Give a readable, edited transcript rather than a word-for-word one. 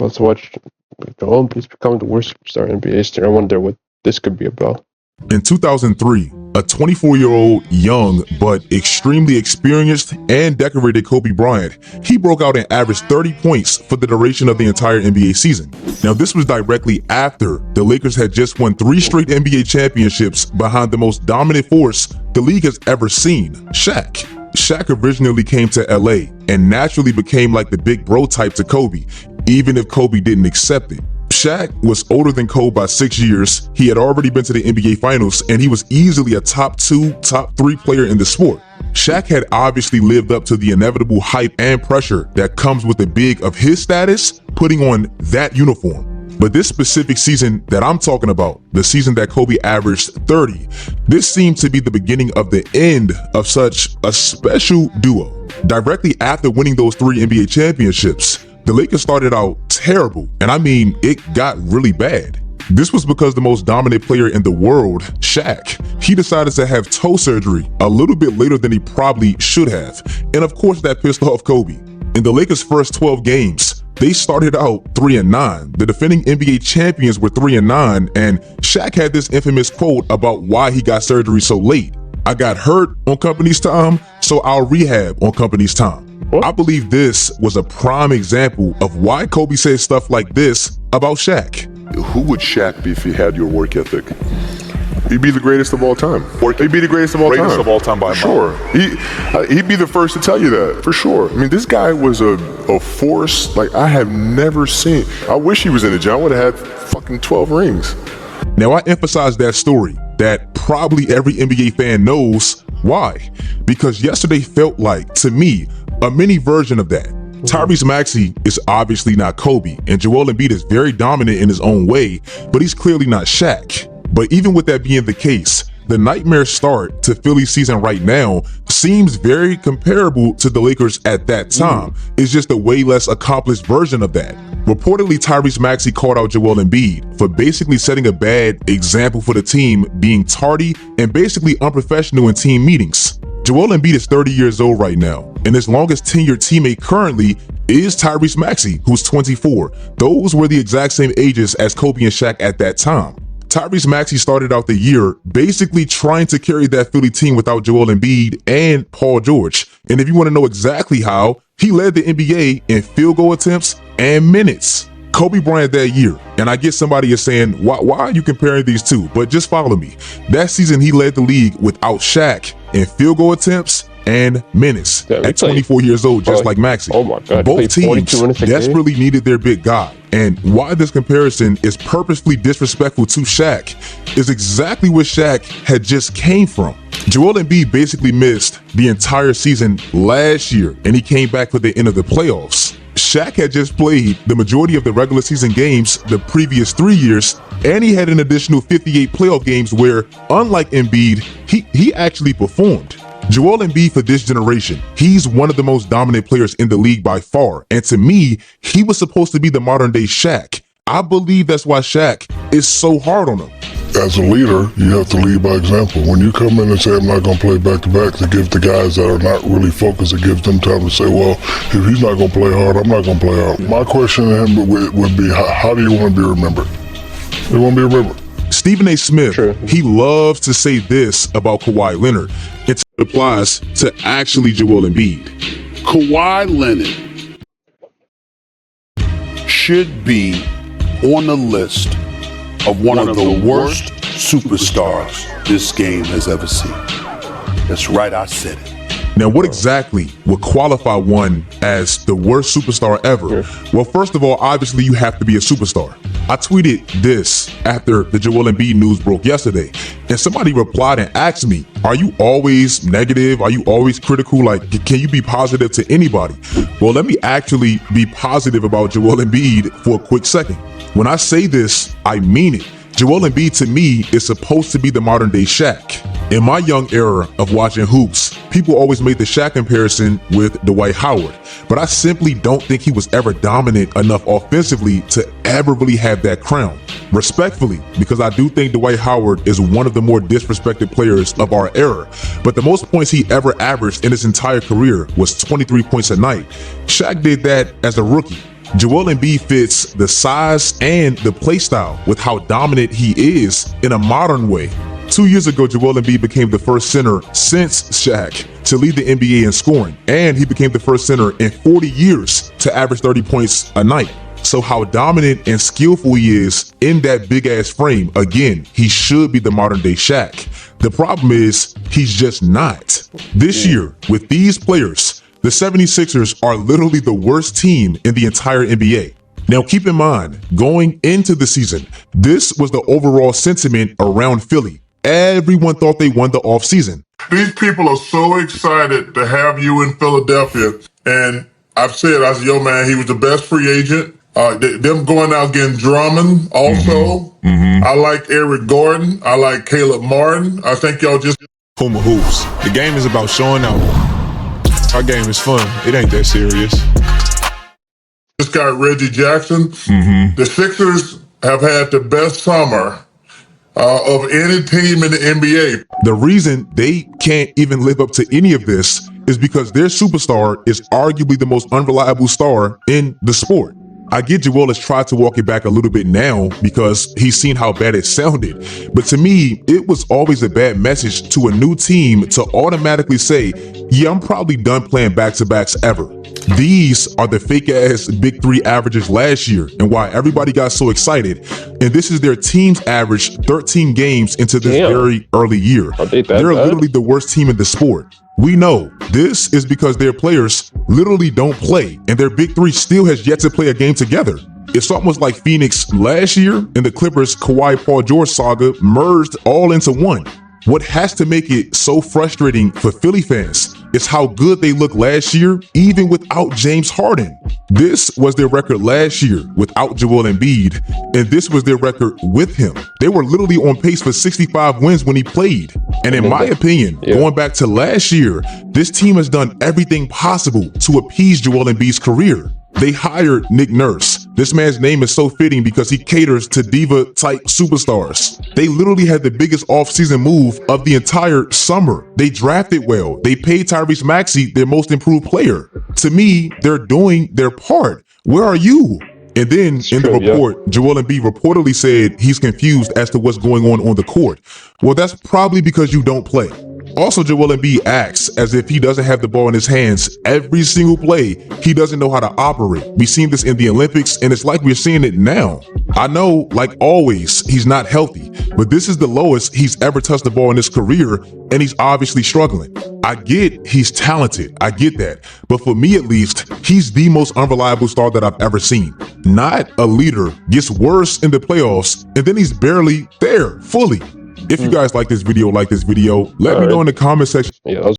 let's watch Joel Embiid's becoming the worst superstar in NBA history. I wonder what this could be about. In 2003, a 24-year-old young but extremely experienced and decorated Kobe Bryant, he broke out and averaged 30 points for the duration of the entire NBA season. Now, this was directly after the Lakers had just won 3 straight NBA championships behind the most dominant force the league has ever seen, Shaq. Shaq originally came to LA and naturally became like the big bro type to Kobe, even if Kobe didn't accept it. Shaq was older than Kobe by 6 years. He had already been to the NBA Finals, and he was easily a top 2, top 3 player in the sport. Shaq had obviously lived up to the inevitable hype and pressure that comes with the big of his status putting on that uniform. But this specific season that I'm talking about, the season that Kobe averaged 30, this seemed to be the beginning of the end of such a special duo. Directly after winning those 3 NBA championships, the Lakers started out terrible, and I mean, it got really bad. This was because the most dominant player in the world, Shaq, he decided to have toe surgery a little bit later than he probably should have. And of course, that pissed off Kobe. In the Lakers' first 12 games, they started out 3-9. The defending NBA champions were 3-9, and Shaq had this infamous quote about why he got surgery so late. "I got hurt on company's time, so I'll rehab on company's time." What? I believe this was a prime example of why Kobe said stuff like this about Shaq. Who would Shaq be if he had your work ethic? He'd be the greatest of all time. He'd be the greatest of all time. Greatest of all time by a mile. Sure. He'd be the first to tell you that, for sure. I mean, this guy was a force like I have never seen. I wish he was in the gym. I would have had fucking 12 rings. Now, I emphasize that story that probably every NBA fan knows. Why? Because yesterday felt like, to me, a mini version of that. Tyrese Maxey is obviously not Kobe, and Joel Embiid is very dominant in his own way, but he's clearly not Shaq. But even with that being the case, the nightmare start to Philly's season right now seems very comparable to the Lakers at that time. It's just a way less accomplished version of that. Reportedly, Tyrese Maxey called out Joel Embiid for basically setting a bad example for the team, being tardy and basically unprofessional in team meetings. Joel Embiid is 30 years old right now, and his longest tenured teammate currently is Tyrese Maxey, who's 24. Those were the exact same ages as Kobe and Shaq at that time. Tyrese Maxey started out the year basically trying to carry that Philly team without Joel Embiid and Paul George. And if you want to know exactly how, he led the NBA in field goal attempts and minutes. Kobe Bryant that year, and I get somebody is saying, why are you comparing these two? But just follow me. That season, he led the league without Shaq in field goal attempts and minutes at 24 years old, just like Maxey. Oh my God, both teams desperately needed their big guy. And why this comparison is purposefully disrespectful to Shaq is exactly what Shaq had just came from. Joel Embiid basically missed the entire season last year, and he came back for the end of the playoffs. Shaq had just played the majority of the regular season games the previous 3 years, and he had an additional 58 playoff games where, unlike Embiid, he actually performed. Joel Embiid for this generation, he's one of the most dominant players in the league by far, and to me, he was supposed to be the modern day Shaq. I believe that's why Shaq is so hard on him. As a leader, you have to lead by example. When you come in and say, I'm not going to play back-to-back, to give the guys that are not really focused, it gives them time to say, well, if he's not going to play hard, I'm not going to play hard. My question to him would be, how do you want to be remembered? You want to be remembered? Stephen A. Smith, he loves to say this about Kawhi Leonard. It applies to actually Joel Embiid. Kawhi Leonard should be on the list of one of the worst superstars this game has ever seen. That's right, I said it. Now, what exactly would qualify one as the worst superstar ever? Well, first of all, obviously you have to be a superstar. I tweeted this after the Joel Embiid news broke yesterday, and somebody replied and asked me, are you always negative? Are you always critical? Like, can you be positive to anybody? Well, let me actually be positive about Joel Embiid for a quick second. When I say this, I mean it. Joel Embiid, to me, is supposed to be the modern day Shaq. In my young era of watching hoops, people always made the Shaq comparison with Dwight Howard, but I simply don't think he was ever dominant enough offensively to ever really have that crown. Respectfully, because I do think Dwight Howard is one of the more disrespected players of our era, but the most points he ever averaged in his entire career was 23 points a night. Shaq did that as a rookie. Joel Embiid fits the size and the play style with how dominant he is in a modern way. 2 years ago, Joel Embiid became the first center since Shaq to lead the NBA in scoring, and he became the first center in 40 years to average 30 points a night. So how dominant and skillful he is in that big ass frame, again, he should be the modern day Shaq. The problem is he's just not. This year, with these players, the 76ers are literally the worst team in the entire NBA. Now keep in mind, going into the season, this was the overall sentiment around Philly. Everyone thought they won the offseason. These people are so excited to have you in Philadelphia. And I've said, I said, yo, man, he was the best free agent. Them going out getting Drummond also. I like Eric Gordon. I like Caleb Martin. I think y'all just... Puma Hoops. The game is about showing out. Our game is fun. It ain't that serious. Just got Reggie Jackson. The Sixers have had the best summer of any team in the NBA. The reason they can't even live up to any of this is because their superstar is arguably the most unreliable star in the sport. I get Joel has tried to walk it back a little bit now because he's seen how bad it sounded. But to me, it was always a bad message to a new team to automatically say, yeah, I'm probably done playing back-to-backs ever. These are the fake-ass Big Three averages last year and why everybody got so excited. And this is their team's average 13 games into this very early year. They're literally the worst team in the sport. We know this is because their players literally don't play, and their Big Three still has yet to play a game together. It's almost like Phoenix last year and the Clippers Kawhi Paul George saga merged all into one. What has to make it so frustrating for Philly fans is how good they looked last year, even without James Harden. This was their record last year without Joel Embiid, and this was their record with him. They were literally on pace for 65 wins when he played. And in my opinion, going back to last year, this team has done everything possible to appease Joel Embiid's career. They hired Nick Nurse. This man's name is so fitting because he caters to diva-type superstars. They literally had the biggest offseason move of the entire summer. They drafted well. They paid Tyrese Maxey their most improved player. To me, they're doing their part. Where are you? And then in the report, Joel Embiid reportedly said he's confused as to what's going on the court. Well, that's probably because you don't play. Also, Joel Embiid acts as if he doesn't have the ball in his hands every single play. He doesn't know how to operate. We've seen this in the Olympics, and it's like we're seeing it now. I know, like always, he's not healthy, but this is the lowest he's ever touched the ball in his career, and he's obviously struggling. I get he's talented. I get that. But for me, at least, he's the most unreliable star that I've ever seen. Not a leader. Gets worse in the playoffs, and then he's barely there fully. If you guys like this video, let me know in the comment section. Yeah, that was